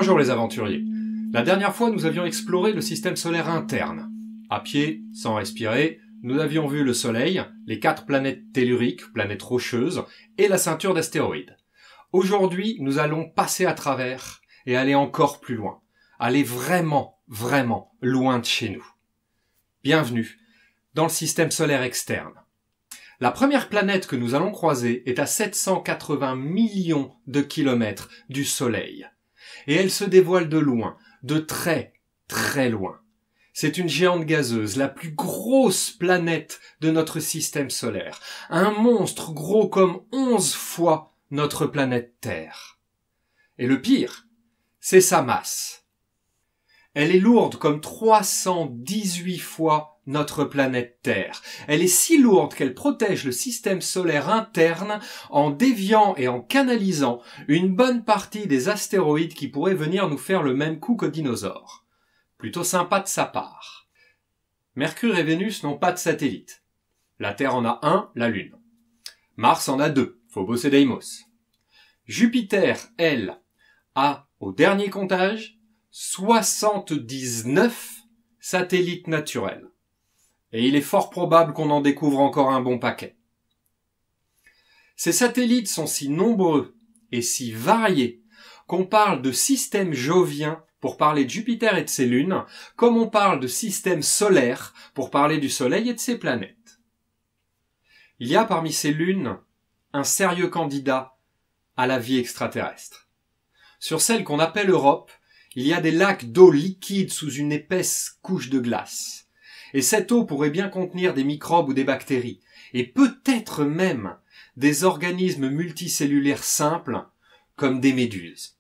Bonjour les aventuriers. La dernière fois, nous avions exploré le système solaire interne. À pied, sans respirer, nous avions vu le Soleil, les 4 planètes telluriques, planètes rocheuses, et la ceinture d'astéroïdes. Aujourd'hui, nous allons passer à travers et aller encore plus loin. Aller vraiment, vraiment loin de chez nous. Bienvenue dans le système solaire externe. La première planète que nous allons croiser est à 780 millions de kilomètres du Soleil. Et elle se dévoile de loin, de très, très loin. C'est une géante gazeuse, la plus grosse planète de notre système solaire. Un monstre gros comme 11 fois notre planète Terre. Et le pire, c'est sa masse. Elle est lourde comme 318 fois notre planète Terre. Elle est si lourde qu'elle protège le système solaire interne en déviant et en canalisant une bonne partie des astéroïdes qui pourraient venir nous faire le même coup qu'aux dinosaures. Plutôt sympa de sa part. Mercure et Vénus n'ont pas de satellite. La Terre en a un, la Lune. Mars en a 2, Phobos et Deimos. Jupiter, elle, a, au dernier comptage, 79 satellites naturels. Et il est fort probable qu'on en découvre encore un bon paquet. Ces satellites sont si nombreux et si variés qu'on parle de système jovien pour parler de Jupiter et de ses lunes, comme on parle de système solaire pour parler du Soleil et de ses planètes. Il y a parmi ces lunes un sérieux candidat à la vie extraterrestre. Sur celle qu'on appelle Europe, il y a des lacs d'eau liquide sous une épaisse couche de glace. Et cette eau pourrait bien contenir des microbes ou des bactéries, et peut-être même des organismes multicellulaires simples, comme des méduses.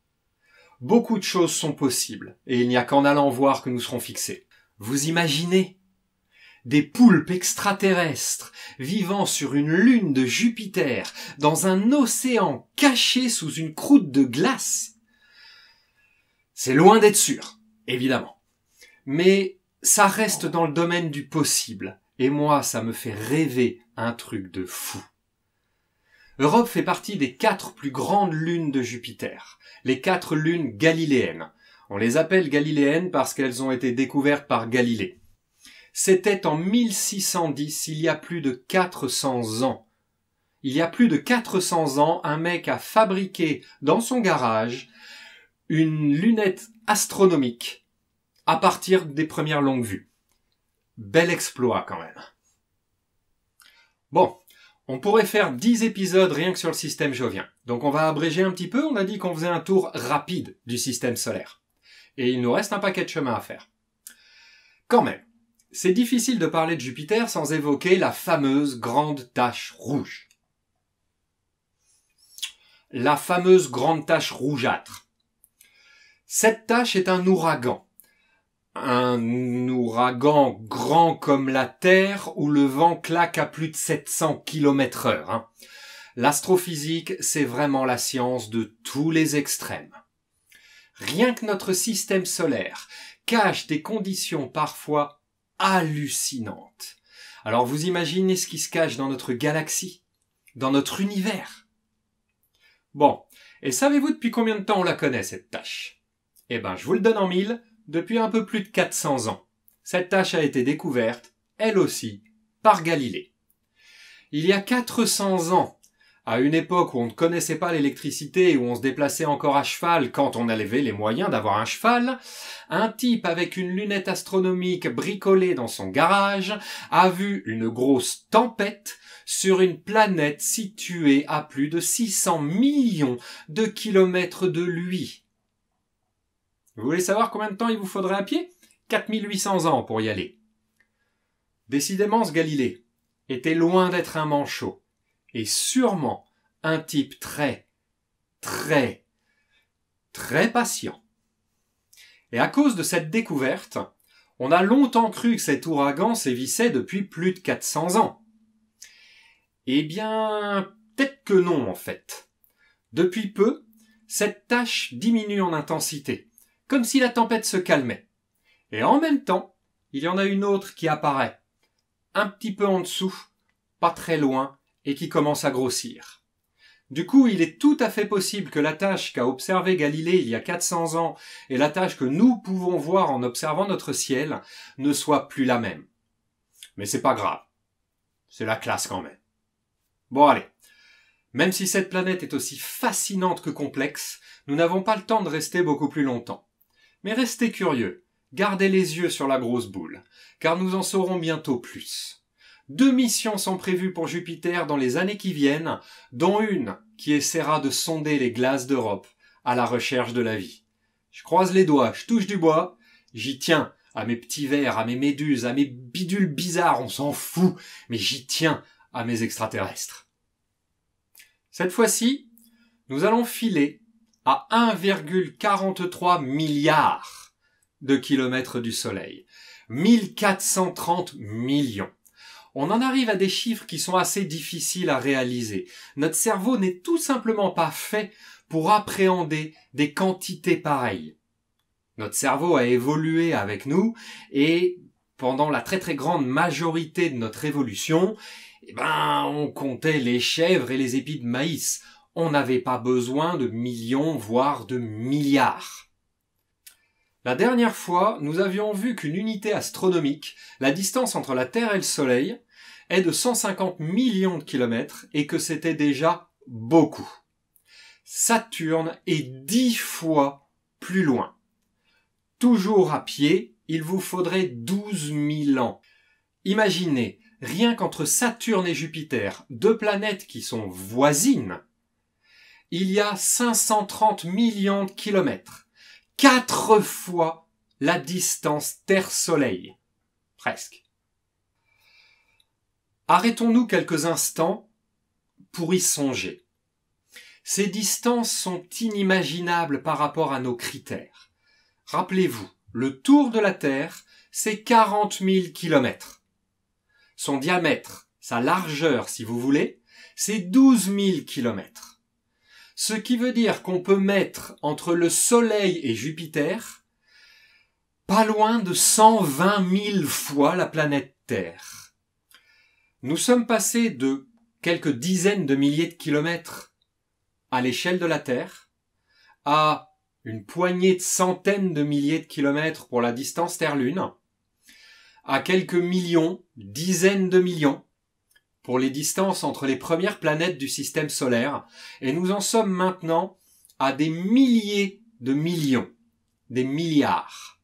Beaucoup de choses sont possibles, et il n'y a qu'en allant voir que nous serons fixés. Vous imaginez des poulpes extraterrestres vivant sur une lune de Jupiter, dans un océan caché sous une croûte de glace? C'est loin d'être sûr, évidemment. Mais ça reste dans le domaine du possible. Et moi, ça me fait rêver un truc de fou. Europe fait partie des 4 plus grandes lunes de Jupiter. Les 4 lunes galiléennes. On les appelle galiléennes parce qu'elles ont été découvertes par Galilée. C'était en 1610, il y a plus de 400 ans. Il y a plus de 400 ans, un mec a fabriqué dans son garage une lunette astronomique à partir des premières longues vues. Bel exploit quand même. Bon, on pourrait faire 10 épisodes rien que sur le système jovien. Donc on va abréger un petit peu, on a dit qu'on faisait un tour rapide du système solaire. Et il nous reste un paquet de chemin à faire. Quand même, c'est difficile de parler de Jupiter sans évoquer la fameuse grande tache rouge. La fameuse grande tache rougeâtre. Cette tache est un ouragan. Un ouragan grand comme la Terre où le vent claque à plus de 700 km/h. L'astrophysique, c'est vraiment la science de tous les extrêmes. Rien que notre système solaire cache des conditions parfois hallucinantes. Alors vous imaginez ce qui se cache dans notre galaxie, dans notre univers. Bon, et savez-vous depuis combien de temps on la connaît cette tache? Eh ben, je vous le donne en mille. Depuis un peu plus de 400 ans. Cette tache a été découverte, elle aussi, par Galilée. Il y a 400 ans, à une époque où on ne connaissait pas l'électricité et où on se déplaçait encore à cheval quand on avait les moyens d'avoir un cheval, un type avec une lunette astronomique bricolée dans son garage a vu une grosse tempête sur une planète située à plus de 600 millions de kilomètres de lui. Vous voulez savoir combien de temps il vous faudrait à pied? 4800 ans pour y aller. Décidément, ce Galilée était loin d'être un manchot, et sûrement un type très, très, très patient. Et à cause de cette découverte, on a longtemps cru que cet ouragan sévissait depuis plus de 400 ans. Eh bien, peut-être que non en fait. Depuis peu, cette tache diminue en intensité, comme si la tempête se calmait. Et en même temps, il y en a une autre qui apparaît, un petit peu en dessous, pas très loin, et qui commence à grossir. Du coup, il est tout à fait possible que la tâche qu'a observée Galilée il y a 400 ans et la tâche que nous pouvons voir en observant notre ciel ne soit plus la même. Mais c'est pas grave. C'est la classe quand même. Bon allez. Même si cette planète est aussi fascinante que complexe, nous n'avons pas le temps de rester beaucoup plus longtemps. Mais restez curieux. Gardez les yeux sur la grosse boule, car nous en saurons bientôt plus. 2 missions sont prévues pour Jupiter dans les années qui viennent, dont une qui essaiera de sonder les glaces d'Europe à la recherche de la vie. Je croise les doigts, je touche du bois, j'y tiens à mes petits vers, à mes méduses, à mes bidules bizarres, on s'en fout, mais j'y tiens à mes extraterrestres. Cette fois-ci, nous allons filer à 1,43 milliard de kilomètres du Soleil. 1430 millions. On en arrive à des chiffres qui sont assez difficiles à réaliser. Notre cerveau n'est tout simplement pas fait pour appréhender des quantités pareilles. Notre cerveau a évolué avec nous et pendant la très très grande majorité de notre évolution, on comptait les chèvres et les épis de maïs. On n'avait pas besoin de millions, voire de milliards. La dernière fois, nous avions vu qu'une unité astronomique, la distance entre la Terre et le Soleil, est de 150 millions de kilomètres et que c'était déjà beaucoup. Saturne est 10 fois plus loin. Toujours à pied, il vous faudrait 12 000 ans. Imaginez, rien qu'entre Saturne et Jupiter, 2 planètes qui sont voisines, il y a 530 millions de kilomètres. 4 fois la distance Terre-Soleil. Presque. Arrêtons-nous quelques instants pour y songer. Ces distances sont inimaginables par rapport à nos critères. Rappelez-vous, le tour de la Terre, c'est 40 000 kilomètres. Son diamètre, sa largeur si vous voulez, c'est 12 000 kilomètres. Ce qui veut dire qu'on peut mettre entre le Soleil et Jupiter pas loin de 120 000 fois la planète Terre. Nous sommes passés de quelques dizaines de milliers de kilomètres à l'échelle de la Terre à une poignée de centaines de milliers de kilomètres pour la distance Terre-Lune, à quelques millions, dizaines de millions pour les distances entre les premières planètes du système solaire, et nous en sommes maintenant à des milliers de millions, des milliards.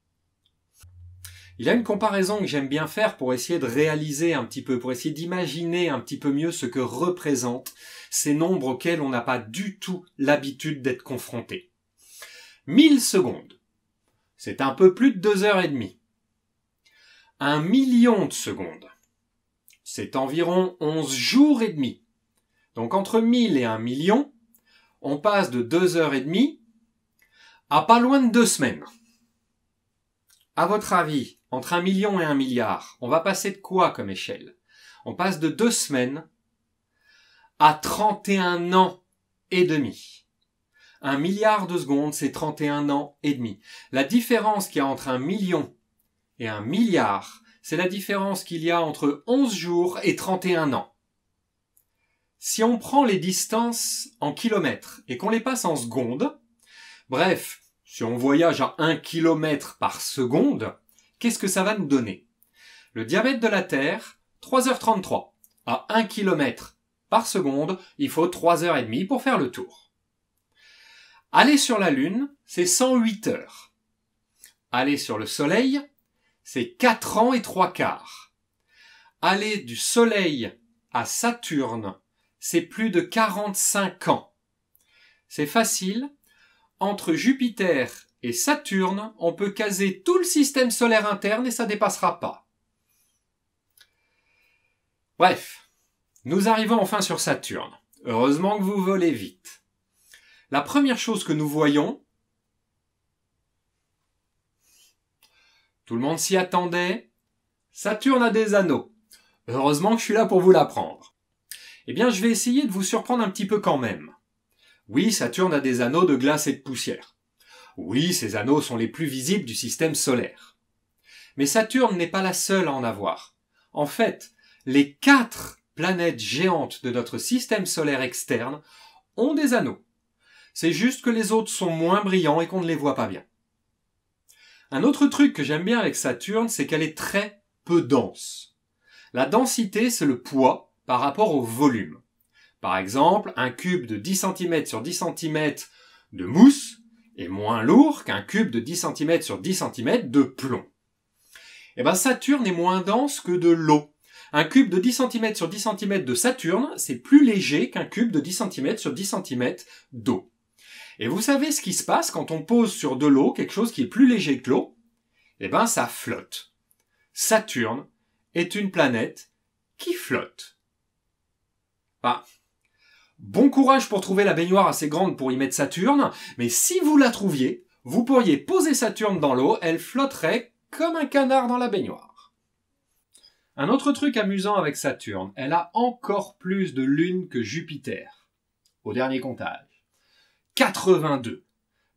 Il y a une comparaison que j'aime bien faire pour essayer de réaliser un petit peu, pour essayer d'imaginer un petit peu mieux ce que représentent ces nombres auxquels on n'a pas du tout l'habitude d'être confronté. 1000 secondes, c'est un peu plus de 2 heures et demie. 1 million de secondes, c'est environ 11 jours et demi. Donc entre 1000 et 1 million, on passe de 2 heures et demie à pas loin de 2 semaines. À votre avis, entre 1 million et 1 milliard, on va passer de quoi comme échelle? On passe de 2 semaines à 31 ans et demi. 1 milliard de secondes, c'est 31 ans et demi. La différence qu'il y a entre 1 million et 1 milliard, c'est la différence qu'il y a entre 11 jours et 31 ans. Si on prend les distances en kilomètres et qu'on les passe en secondes, bref, si on voyage à 1 km par seconde, qu'est-ce que ça va nous donner? Le diamètre de la Terre, 3h33. À 1 km par seconde, il faut 3h30 pour faire le tour. Aller sur la Lune, c'est 108 heures. Aller sur le Soleil, c'est 4 ans et 3 quarts. Aller du Soleil à Saturne, c'est plus de 45 ans. C'est facile. Entre Jupiter et Saturne, on peut caser tout le système solaire interne et ça dépassera pas. Bref, nous arrivons enfin sur Saturne. Heureusement que vous volez vite. La première chose que nous voyons, tout le monde s'y attendait, Saturne a des anneaux. Heureusement que je suis là pour vous l'apprendre. Eh bien, je vais essayer de vous surprendre un petit peu quand même. Oui, Saturne a des anneaux de glace et de poussière. Oui, ces anneaux sont les plus visibles du système solaire. Mais Saturne n'est pas la seule à en avoir. En fait, les 4 planètes géantes de notre système solaire externe ont des anneaux. C'est juste que les autres sont moins brillants et qu'on ne les voit pas bien. Un autre truc que j'aime bien avec Saturne, c'est qu'elle est très peu dense. La densité, c'est le poids par rapport au volume. Par exemple, un cube de 10 cm sur 10 cm de mousse est moins lourd qu'un cube de 10 cm sur 10 cm de plomb. Et ben Saturne est moins dense que de l'eau. Un cube de 10 cm sur 10 cm de Saturne, c'est plus léger qu'un cube de 10 cm sur 10 cm d'eau. Et vous savez ce qui se passe quand on pose sur de l'eau quelque chose qui est plus léger que l'eau? Eh ben ça flotte. Saturne est une planète qui flotte. Ah. Bon courage pour trouver la baignoire assez grande pour y mettre Saturne, mais si vous la trouviez, vous pourriez poser Saturne dans l'eau, elle flotterait comme un canard dans la baignoire. Un autre truc amusant avec Saturne, elle a encore plus de lunes que Jupiter, au dernier comptage. 82,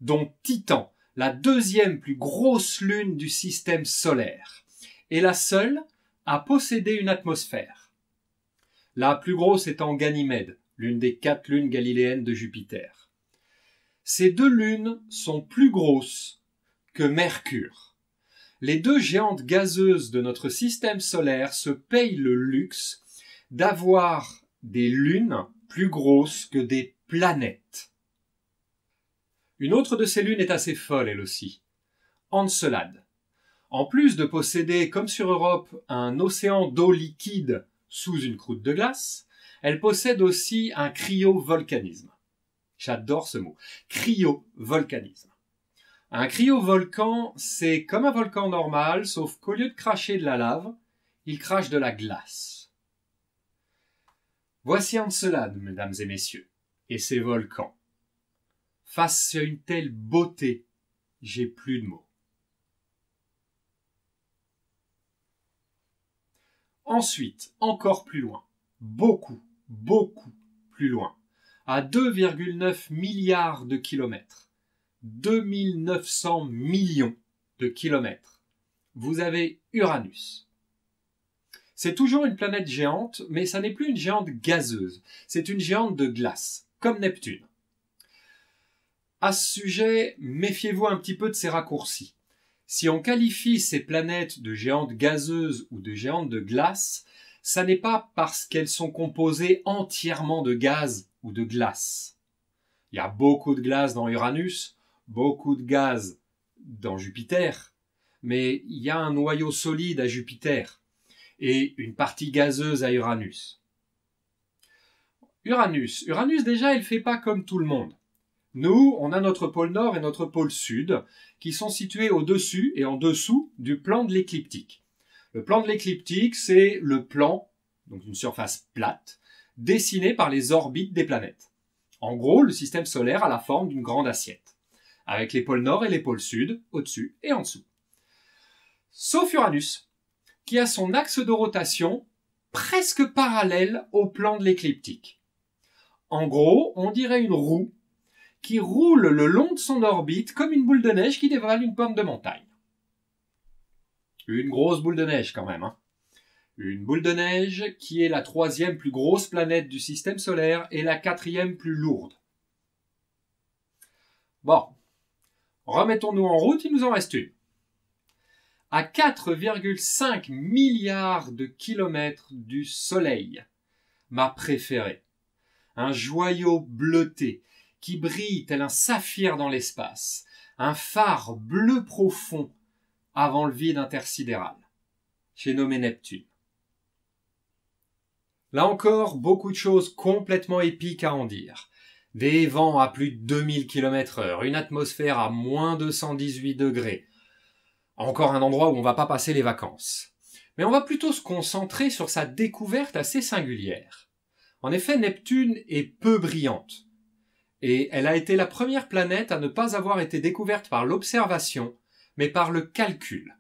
dont Titan, la deuxième plus grosse lune du système solaire, est la seule à posséder une atmosphère. La plus grosse étant Ganymède, l'une des 4 lunes galiléennes de Jupiter. Ces 2 lunes sont plus grosses que Mercure. Les 2 géantes gazeuses de notre système solaire se payent le luxe d'avoir des lunes plus grosses que des planètes. Une autre de ces lunes est assez folle, elle aussi. Encelade. En plus de posséder, comme sur Europe, un océan d'eau liquide sous une croûte de glace, elle possède aussi un cryovolcanisme. J'adore ce mot. Cryovolcanisme. Un cryovolcan, c'est comme un volcan normal, sauf qu'au lieu de cracher de la lave, il crache de la glace. Voici Encelade, mesdames et messieurs, et ses volcans. Face à une telle beauté, j'ai plus de mots. Ensuite, encore plus loin, beaucoup plus loin, à 2,9 milliards de kilomètres, 2900 millions de kilomètres, vous avez Uranus. C'est toujours une planète géante, mais ça n'est plus une géante gazeuse, c'est une géante de glace, comme Neptune. À ce sujet, méfiez-vous un petit peu de ces raccourcis. Si on qualifie ces planètes de géantes gazeuses ou de géantes de glace, ça n'est pas parce qu'elles sont composées entièrement de gaz ou de glace. Il y a beaucoup de glace dans Uranus, beaucoup de gaz dans Jupiter, mais il y a un noyau solide à Jupiter et une partie gazeuse à Uranus. Uranus déjà, elle fait pas comme tout le monde. Nous, on a notre pôle nord et notre pôle sud qui sont situés au-dessus et en dessous du plan de l'écliptique. Le plan de l'écliptique, c'est le plan, donc une surface plate, dessinée par les orbites des planètes. En gros, le système solaire a la forme d'une grande assiette, avec les pôles nord et les pôles sud, au-dessus et en dessous. Sauf Uranus, qui a son axe de rotation presque parallèle au plan de l'écliptique. En gros, on dirait une roue qui roule le long de son orbite comme une boule de neige qui dévale une pointe de montagne. Une grosse boule de neige quand même, hein. Une boule de neige qui est la 3e plus grosse planète du système solaire et la 4e plus lourde. Bon, remettons-nous en route, il nous en reste une. À 4,5 milliards de kilomètres du Soleil, ma préférée. Un joyau bleuté qui brille tel un saphir dans l'espace, un phare bleu profond avant le vide intersidéral. J'ai nommé Neptune. Là encore, beaucoup de choses complètement épiques à en dire. Des vents à plus de 2000 km/h, une atmosphère à moins 218 degrés. Encore un endroit où on va pas passer les vacances. Mais on va plutôt se concentrer sur sa découverte assez singulière. En effet, Neptune est peu brillante. Et elle a été la première planète à ne pas avoir été découverte par l'observation, mais par le calcul.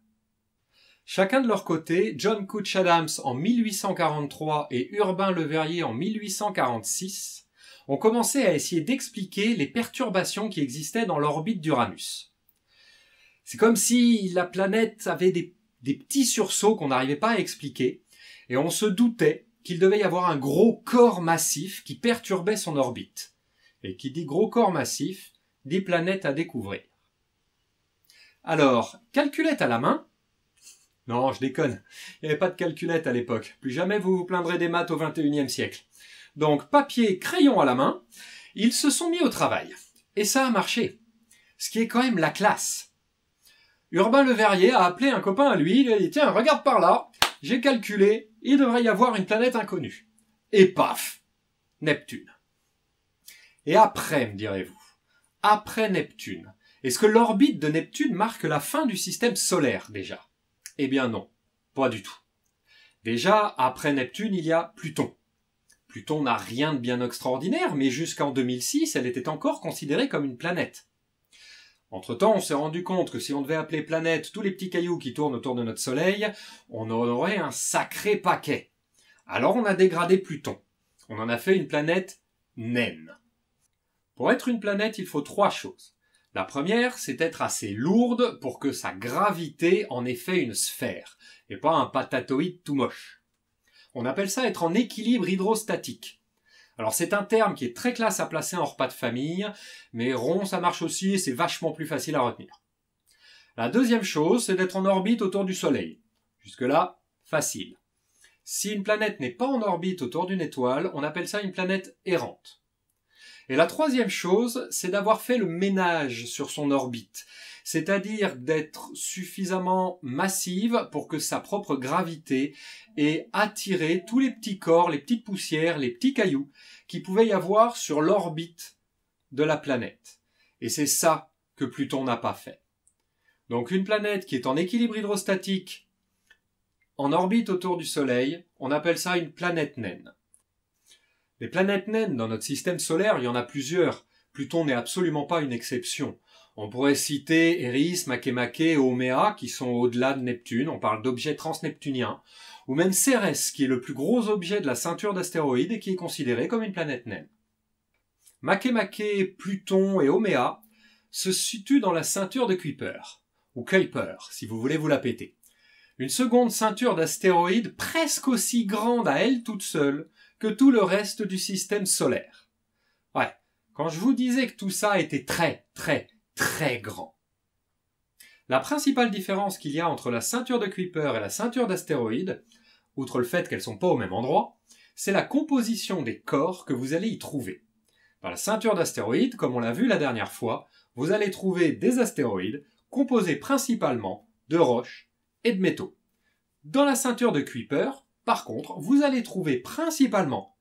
Chacun de leur côté, John Couch Adams en 1843 et Urbain Le Verrier en 1846, ont commencé à essayer d'expliquer les perturbations qui existaient dans l'orbite d'Uranus. C'est comme si la planète avait des petits sursauts qu'on n'arrivait pas à expliquer, et on se doutait qu'il devait y avoir un gros corps massif qui perturbait son orbite. Et qui dit gros corps massif, dit planète à découvrir. Alors, calculette à la main? Non, je déconne. Il n'y avait pas de calculette à l'époque. Plus jamais vous vous plaindrez des maths au XXIe siècle. Donc, papier, crayon à la main, ils se sont mis au travail. Et ça a marché. Ce qui est quand même la classe. Urbain Le Verrier a appelé un copain à lui, il a dit « Tiens, regarde par là, j'ai calculé, il devrait y avoir une planète inconnue. » Et paf, Neptune. Et après, me direz-vous, après Neptune, est-ce que l'orbite de Neptune marque la fin du système solaire déjà? Eh bien non, pas du tout. Déjà, après Neptune, il y a Pluton. Pluton n'a rien de bien extraordinaire, mais jusqu'en 2006, elle était encore considérée comme une planète. Entre-temps, on s'est rendu compte que si on devait appeler planète tous les petits cailloux qui tournent autour de notre Soleil, on en aurait un sacré paquet. Alors on a dégradé Pluton. On en a fait une planète naine. Pour être une planète, il faut 3 choses. La première, c'est être assez lourde pour que sa gravité en ait fait une sphère, et pas un patatoïde tout moche. On appelle ça être en équilibre hydrostatique. Alors c'est un terme qui est très classe à placer en repas de famille, mais rond ça marche aussi et c'est vachement plus facile à retenir. La deuxième chose, c'est d'être en orbite autour du Soleil. Jusque-là, facile. Si une planète n'est pas en orbite autour d'une étoile, on appelle ça une planète errante. Et la troisième chose, c'est d'avoir fait le ménage sur son orbite, c'est-à-dire d'être suffisamment massive pour que sa propre gravité ait attiré tous les petits corps, les petites poussières, les petits cailloux qui pouvaient y avoir sur l'orbite de la planète. Et c'est ça que Pluton n'a pas fait. Donc une planète qui est en équilibre hydrostatique, en orbite autour du Soleil, on appelle ça une planète naine. Les planètes naines dans notre système solaire, il y en a plusieurs. Pluton n'est absolument pas une exception. On pourrait citer Eris, Makemake et Haumea qui sont au-delà de Neptune, on parle d'objets transneptuniens, ou même Cérès qui est le plus gros objet de la ceinture d'astéroïdes et qui est considéré comme une planète naine. Makemake, Pluton et Haumea se situent dans la ceinture de Kuiper, ou Kuiper si vous voulez vous la péter. Une seconde ceinture d'astéroïdes presque aussi grande à elle toute seule que tout le reste du système solaire. Ouais, quand je vous disais que tout ça était très, très, très grand. La principale différence qu'il y a entre la ceinture de Kuiper et la ceinture d'astéroïdes, outre le fait qu'elles ne sont pas au même endroit, c'est la composition des corps que vous allez y trouver. Dans la ceinture d'astéroïdes, comme on l'a vu la dernière fois, vous allez trouver des astéroïdes composés principalement de roches et de métaux. Dans la ceinture de Kuiper, par contre, vous allez trouver principalement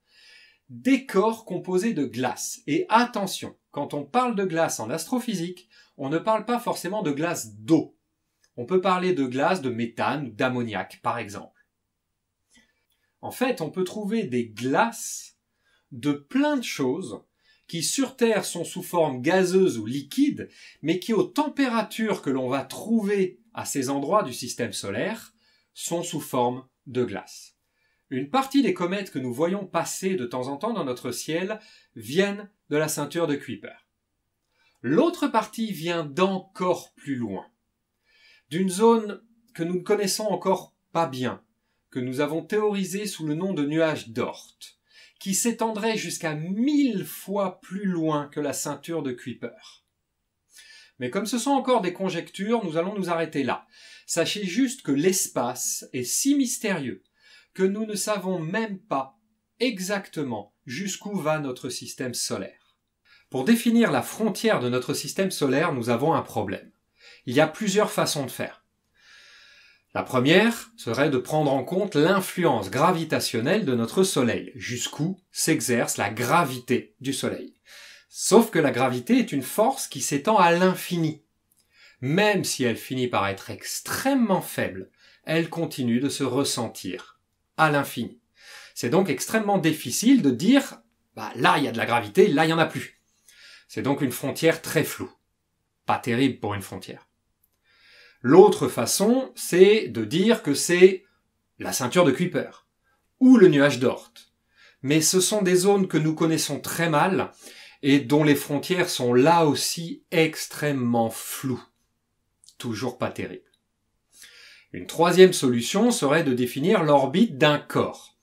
des corps composés de glace. Et attention, quand on parle de glace en astrophysique, on ne parle pas forcément de glace d'eau. On peut parler de glace de méthane ou d'ammoniac, par exemple. En fait, on peut trouver des glaces de plein de choses qui sur Terre sont sous forme gazeuse ou liquide, mais qui aux températures que l'on va trouver à ces endroits du système solaire sont sous forme de glace. Une partie des comètes que nous voyons passer de temps en temps dans notre ciel viennent de la ceinture de Kuiper. L'autre partie vient d'encore plus loin, d'une zone que nous ne connaissons encore pas bien, que nous avons théorisée sous le nom de nuage d'Oort, qui s'étendrait jusqu'à 1000 fois plus loin que la ceinture de Kuiper. Mais comme ce sont encore des conjectures, nous allons nous arrêter là. Sachez juste que l'espace est si mystérieux que nous ne savons même pas exactement jusqu'où va notre système solaire. Pour définir la frontière de notre système solaire, nous avons un problème. Il y a plusieurs façons de faire. La première serait de prendre en compte l'influence gravitationnelle de notre Soleil, jusqu'où s'exerce la gravité du Soleil. Sauf que la gravité est une force qui s'étend à l'infini. Même si elle finit par être extrêmement faible, elle continue de se ressentir à l'infini. C'est donc extrêmement difficile de dire là il y a de la gravité, là il n'y en a plus. C'est donc une frontière très floue. Pas terrible pour une frontière. L'autre façon, c'est de dire que c'est la ceinture de Kuiper ou le nuage d'Oort. Mais ce sont des zones que nous connaissons très mal et dont les frontières sont là aussi extrêmement floues. Toujours pas terrible. Une troisième solution serait de définir l'orbite d'un corps.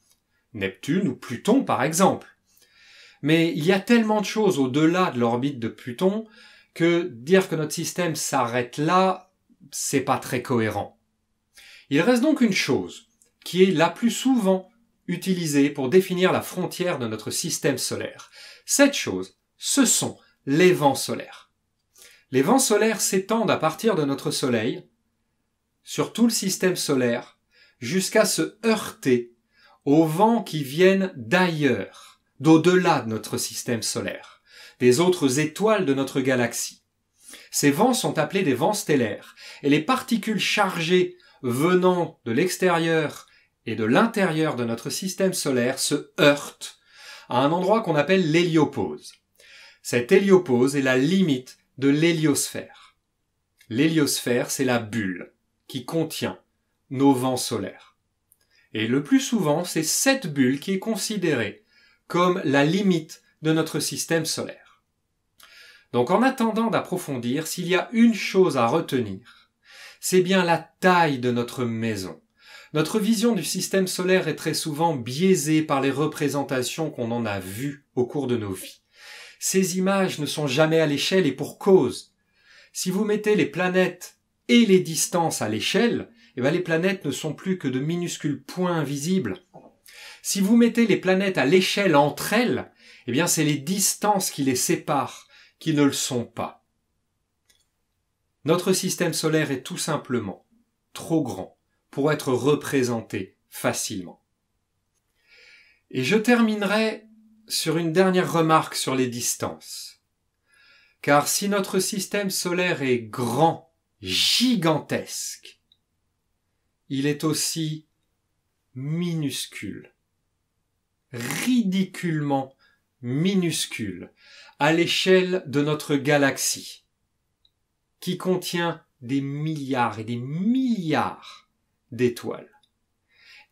Neptune ou Pluton par exemple. Mais il y a tellement de choses au-delà de l'orbite de Pluton que dire que notre système s'arrête là, c'est pas très cohérent. Il reste donc une chose qui est la plus souvent utilisée pour définir la frontière de notre système solaire. Cette chose, ce sont les vents solaires. Les vents solaires s'étendent à partir de notre Soleil, sur tout le système solaire, jusqu'à se heurter aux vents qui viennent d'ailleurs, d'au-delà de notre système solaire, des autres étoiles de notre galaxie. Ces vents sont appelés des vents stellaires, et les particules chargées venant de l'extérieur et de l'intérieur de notre système solaire se heurtent à un endroit qu'on appelle l'héliopause. Cette héliopause est la limite de l'héliosphère. L'héliosphère, c'est la bulle qui contient nos vents solaires. Et le plus souvent, c'est cette bulle qui est considérée comme la limite de notre système solaire. Donc en attendant d'approfondir, s'il y a une chose à retenir, c'est bien la taille de notre maison. Notre vision du système solaire est très souvent biaisée par les représentations qu'on en a vues au cours de nos vies. Ces images ne sont jamais à l'échelle et pour cause. Si vous mettez les planètes et les distances à l'échelle, les planètes ne sont plus que de minuscules points invisibles. Si vous mettez les planètes à l'échelle entre elles, c'est les distances qui les séparent qui ne le sont pas. Notre système solaire est tout simplement trop grand pour être représenté facilement. Et je terminerai sur une dernière remarque sur les distances. Car si notre système solaire est grand, gigantesque, il est aussi minuscule, ridiculement minuscule, à l'échelle de notre galaxie, qui contient des milliards et des milliards d'étoiles.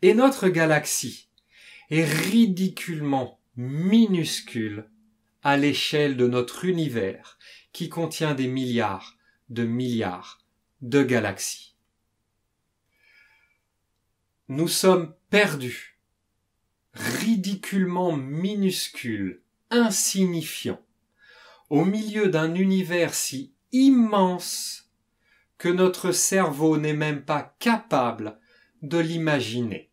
Et notre galaxie est ridiculement minuscule à l'échelle de notre univers, qui contient des milliards de galaxies. Nous sommes perdus, ridiculement minuscules, insignifiants, au milieu d'un univers si immense que notre cerveau n'est même pas capable de l'imaginer.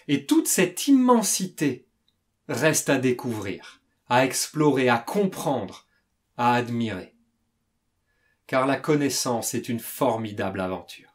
Et toute cette immensité reste à découvrir, à explorer, à comprendre, à admirer. Car la connaissance est une formidable aventure.